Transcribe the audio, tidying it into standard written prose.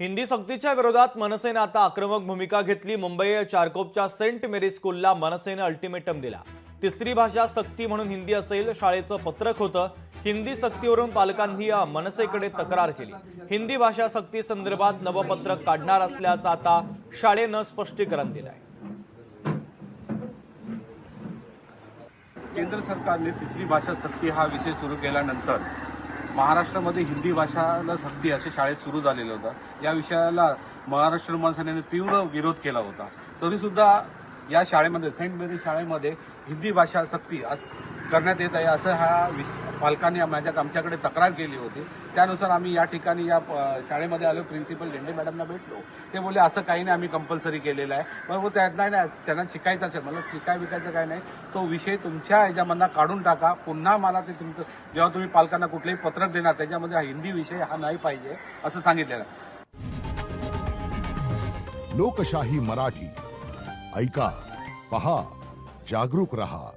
हिंदी सक्तीच्या विरोधात मनसेनं आता आक्रमक भूमिका घेतली। मुंबई चारकोपच्या सेंट मेरी स्कूलला मनसेनं अल्टिमेटम दिला। तिसरी भाषा सक्ती म्हणून हिंदी असेल, शाळेचं पत्रक होतं। हिंदी सक्तीवरून पालकांनी मनसेकडे तक्रार केली। हिंदी भाषा सक्ती संदर्भात नवपत्रक काढणार असल्याचं आता शाळेनं स्पष्टीकरण दिलंय। केंद्र सरकारने तिसरी भाषा सक्ती हा विषय सुरू केल्यानंतर महाराष्ट्रामध्ये हिंदी भाषाला सक्ती असे शाळेत सुरू झालेलं होतं। या विषयाला महाराष्ट्र मनसेने तीव्र विरोध केला होता। तरी सुद्धा या शाळेमध्ये सेंट मेरी शाळेमध्ये हिंदी भाषा सक्ती करण्यात येत आहे असं पालकांनी आमच्याकडे तक्रार केली होती। त्यानुसार आम्ही या ठिकाणी या शाळेमध्ये आलो, प्रिन्सिपल झेंडे मॅडमना भेटलो। ते बोलले असं काही नाही, आम्ही कंपल्सरी केलेलं आहे। पण नाही त्यांना शिकायचंच आहे। मला विकायचं काही नाही, तो विषय तुमच्या ह्याच्यामधनं काढून टाका। पुन्हा मला ते तुमचं जेव्हा तुम्ही पालकांना कुठलेही पत्रक देणार त्याच्यामध्ये हा हिंदी विषय हा नाही पाहिजे असं सांगितलेलं। लोकशाही मराठी ऐका, पहा, जागरूक रहा।